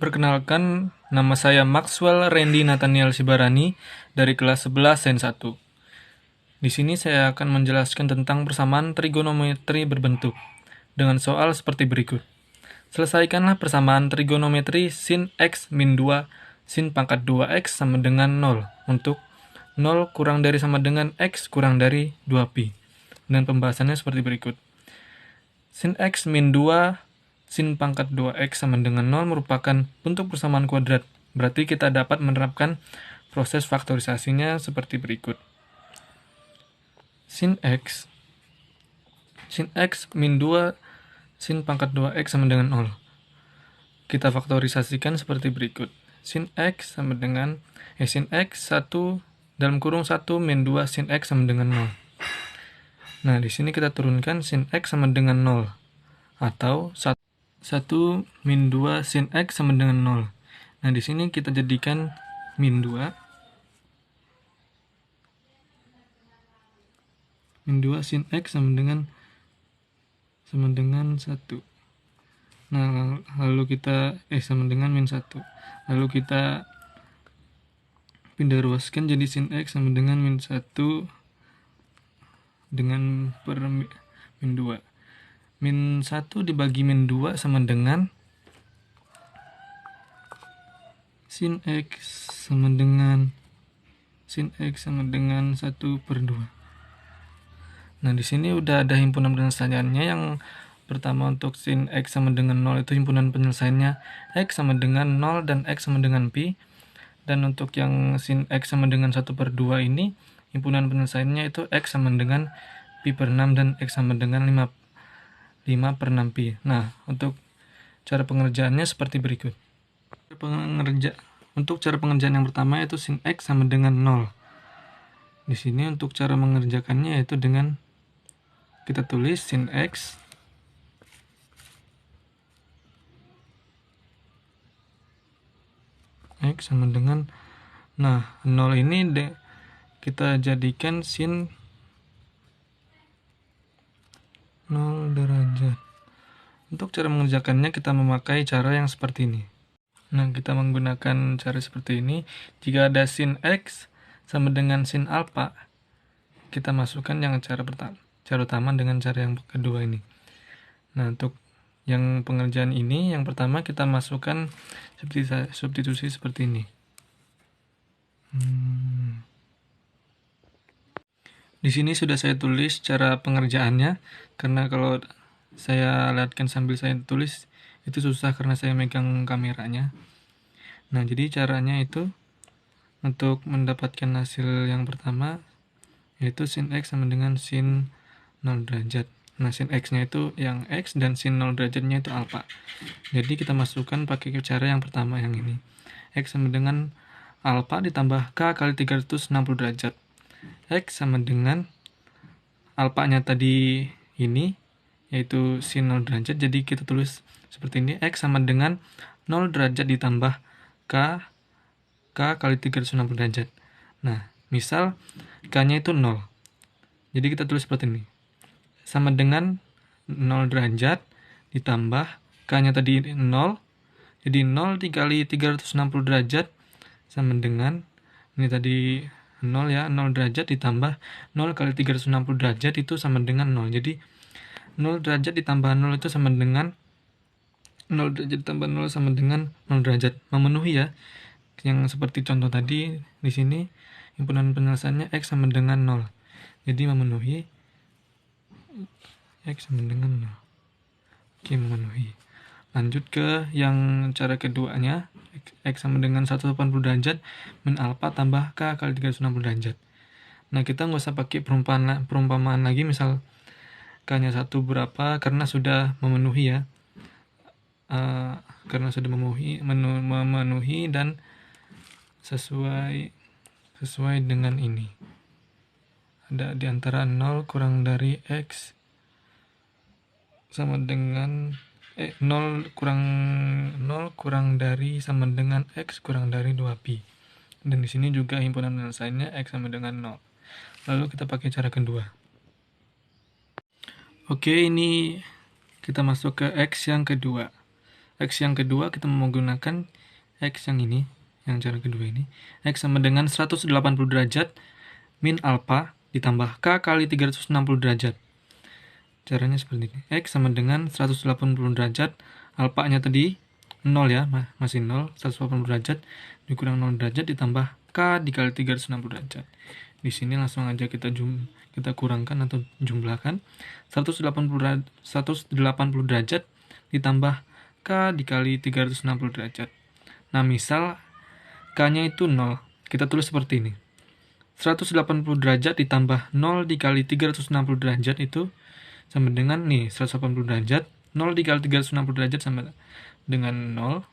Perkenalkan, nama saya Maxwell Randy Nathaniel Sibarani dari kelas 11 Sains 1. Di sini saya akan menjelaskan tentang persamaan trigonometri berbentuk dengan soal seperti berikut. Selesaikanlah persamaan trigonometri sin x min 2 sin pangkat 2x sama dengan 0 untuk 0 kurang dari sama dengan x kurang dari 2pi. Dan pembahasannya seperti berikut. Sin x min 2 sin pangkat 2x sama dengan 0 merupakan bentuk persamaan kuadrat. Berarti kita dapat menerapkan proses faktorisasinya seperti berikut. Sin x min 2 sin pangkat 2x sama dengan 0. Kita faktorisasikan seperti berikut. Sin x sama dengan sin x 1 dalam kurung 1 min 2 sin x sama dengan 0. Nah, di sini kita turunkan sin x sama dengan 0 atau 1 min 2 sin x sama dengan 0. Nah, di sini kita jadikan min 2 sin x sama dengan 1. Nah, lalu kita sama dengan min 1. Lalu kita pindah ruaskan jadi sin x sama dengan min 1 dengan per min 2. Min 1 dibagi min 2 sama dengan sin x sama dengan 1/2. Nah, di sini udah ada himpunan penyelesaiannya. Yang pertama untuk sin x sama dengan 0 itu himpunan penyelesaiannya x sama dengan 0 dan x sama dengan pi. Dan untuk yang sin x sama dengan 1/2 ini himpunan penyelesaiannya itu x sama dengan pi per 6 dan x sama dengan 5 per 6 pi. Nah, untuk cara pengerjaannya seperti berikut. Untuk cara pengerjaan yang pertama yaitu sin x sama dengan 0. Di sini untuk cara mengerjakannya yaitu dengan kita tulis sin x sama dengan 0 ini kita jadikan sin 0 derajat. Untuk cara mengerjakannya kita memakai cara yang seperti ini. Nah, kita menggunakan cara seperti ini. Jika ada sin x sama dengan sin alpha, kita masukkan yang cara utama dengan cara yang kedua ini. Nah, untuk yang pengerjaan ini, yang pertama kita masukkan substitusi seperti ini. Di sini sudah saya tulis cara pengerjaannya, karena kalau saya lihatkan sambil saya tulis itu susah karena saya megang kameranya. Nah, jadi caranya itu untuk mendapatkan hasil yang pertama yaitu sin x sama dengan sin 0 derajat. Nah, sin x-nya itu yang x dan sin 0 derajatnya itu alpha. Jadi kita masukkan pakai cara yang pertama yang ini. X sama dengan alpha ditambah k kali 360 derajat. X sama dengan alpha-nya tadi ini yaitu sin 0 derajat. Jadi kita tulis seperti ini. X sama dengan 0 derajat ditambah k kali 360 derajat. Nah, misal k-nya itu 0. Jadi kita tulis seperti ini. Sama dengan 0 derajat ditambah k-nya tadi 0. Jadi 0 dikali 360 derajat sama dengan ini tadi 0 ya, 0 derajat ditambah 0 kali 360 derajat itu sama dengan 0. Jadi 0 derajat ditambah 0 itu sama dengan 0 derajat ditambah 0 sama dengan 0 derajat. Memenuhi ya. Yang seperti contoh tadi di sini himpunan penyelesaiannya x sama dengan 0. Jadi memenuhi x sama dengan 0. Oke, memenuhi. Lanjut ke yang cara keduanya. X sama dengan 180 derajat min alpha tambah k kali 360 derajat. Nah, kita nggak usah pakai perumpamaan lagi. Misal k-nya 1 berapa karena sudah memenuhi ya. Karena sudah memenuhi dan sesuai dengan ini. Ada di antara 0 kurang dari x sama dengan 0 kurang dari sama dengan x kurang dari 2pi. Dan di sini juga himpunan penyelesaiannya x sama dengan 0. Lalu kita pakai cara kedua. Oke, ini kita masuk ke x yang kedua. X yang kedua kita menggunakan X yang ini, yang cara kedua ini. X sama dengan 180 derajat min alpha ditambah K kali 360 derajat. Caranya seperti ini. X sama dengan 180 derajat, alpha-nya tadi 0 ya, masih 0, 180 derajat dikurang 0 derajat ditambah K dikali 360 derajat. Di sini langsung aja kita kurangkan atau jumlahkan. 180 derajat ditambah K dikali 360 derajat. Nah, misal K-nya itu 0. Kita tulis seperti ini. 180 derajat ditambah 0 dikali 360 derajat itu sama dengan nih 180 derajat. 0 dikali 360 derajat sama dengan 0.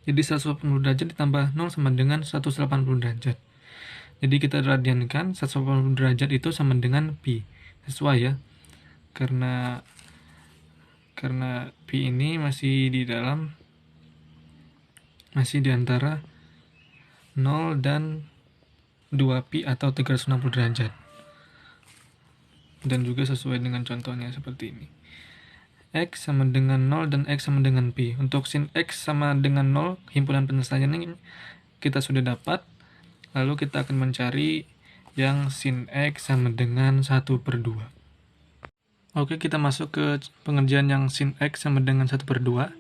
Jadi 180 derajat ditambah 0 sama dengan 180 derajat. Jadi kita radiankan 180 derajat itu sama dengan pi. Sesuai ya. Karena pi ini masih di antara 0 dan 2pi atau 360 derajat. Dan juga sesuai dengan contohnya seperti ini. X sama dengan 0 dan X sama dengan pi. Untuk sin X sama dengan 0, himpunan penyelesaian ini kita sudah dapat. Lalu kita akan mencari yang sin X sama dengan 1/2. Oke, kita masuk ke pengerjaan yang sin X sama dengan 1/2.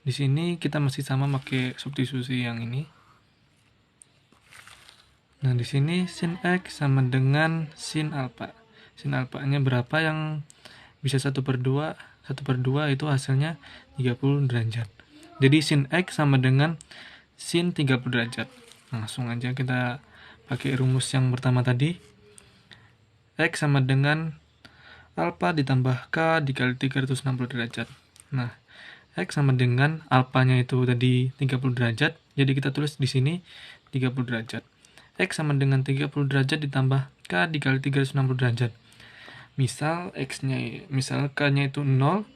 Di sini kita masih sama pakai substitusi yang ini. Nah, di sini sin X sama dengan sin alpha. Sin alpha-nya berapa yang bisa 1/2? 1/2 itu hasilnya 30 derajat. Jadi sin X sama dengan sin 30 derajat. Langsung aja kita pakai rumus yang pertama tadi. X sama dengan alpha ditambah K dikali 360 derajat. Nah, X sama dengan alpha-nya itu tadi 30 derajat. Jadi kita tulis di sini 30 derajat. X sama dengan 30 derajat ditambah K dikali 360 derajat. Misal K-nya itu 0,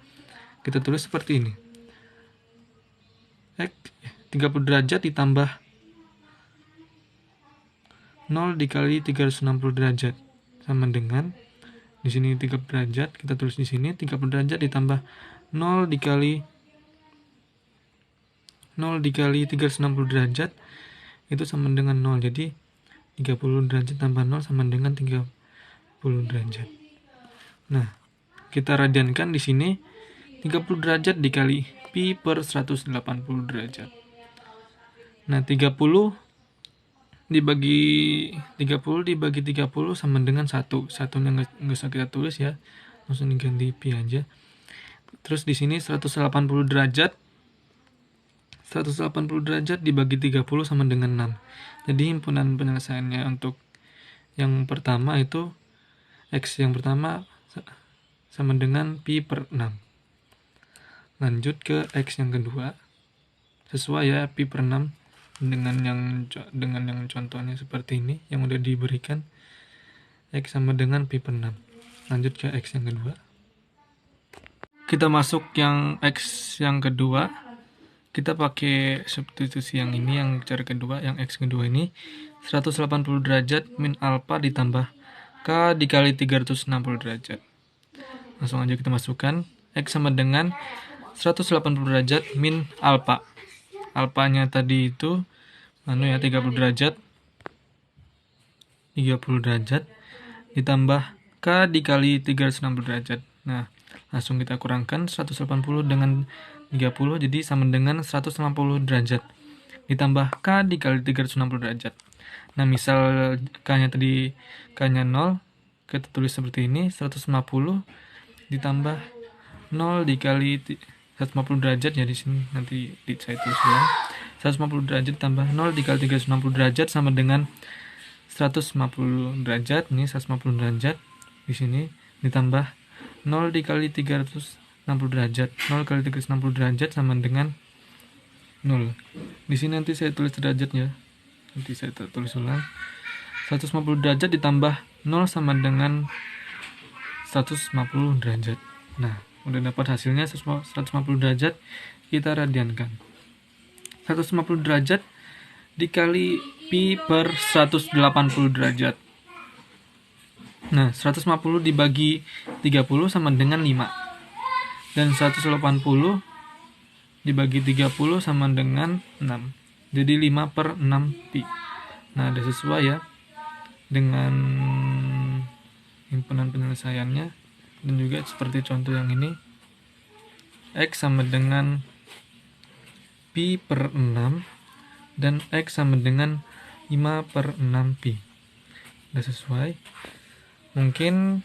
kita tulis seperti ini. X 30 derajat ditambah 0 dikali 360 derajat sama dengan di sini 30 derajat, kita tulis di sini 30 derajat ditambah 0 dikali 360 derajat itu sama dengan 0. Jadi 30 derajat tambah 0 sama dengan 30 derajat. Nah, kita radiankan di sini 30 derajat dikali pi per 180 derajat. Nah, 30 dibagi 30 sama dengan 1. Satunya nggak usah kita tulis ya. Langsung diganti pi aja. Terus di sini 180 derajat dibagi 30 sama dengan 6. Jadi himpunan penyelesaiannya untuk yang pertama itu X yang pertama sama dengan pi per 6. Lanjut ke X yang kedua. Sesuai ya, pi per 6 dengan yang contohnya seperti ini yang udah diberikan. X sama dengan pi per 6. Lanjut ke X yang kedua. Kita masuk yang X yang kedua. Kita pakai substitusi yang ini, yang cara kedua, yang X kedua ini 180 derajat min alpha ditambah K dikali 360 derajat. Langsung aja kita masukkan. X sama dengan 180 derajat min alpha. Alpha-nya tadi itu 30 derajat. 30 derajat ditambah K dikali 360 derajat. Nah, langsung kita kurangkan 180 dengan 30 jadi sama dengan 150 derajat ditambah K dikali 360 derajat. Nah, misal K-nya tadi K-nya 0, kita tulis seperti ini, 150 ditambah 0 dikali 150 derajat ya, di sini nanti saya tulis ulang. 150 derajat ditambah 0 dikali 360 derajat sama dengan 150 derajat. Ini 150 derajat di sini ditambah 0 dikali 360 derajat. 0 kali 360 derajat sama dengan 0. Di sini nanti saya tulis derajatnya. Nanti saya tulis ulang. 150 derajat ditambah 0 sama dengan 150 derajat. Nah, udah dapat hasilnya 150 derajat, kita radiankan. 150 derajat dikali pi per 180 derajat. Nah, 150 dibagi 30 sama dengan 5. Dan 180 dibagi 30 sama dengan 6. Jadi 5/6 pi. Nah, ada sesuai ya dengan himpunan penyelesaiannya. Dan juga seperti contoh yang ini, X sama dengan pi/6 dan X sama dengan 5/6 pi. Udah sesuai. Mungkin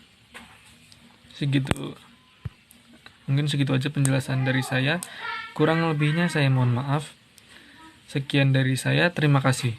segitu aja penjelasan dari saya. Kurang lebihnya saya mohon maaf. Sekian dari saya, terima kasih.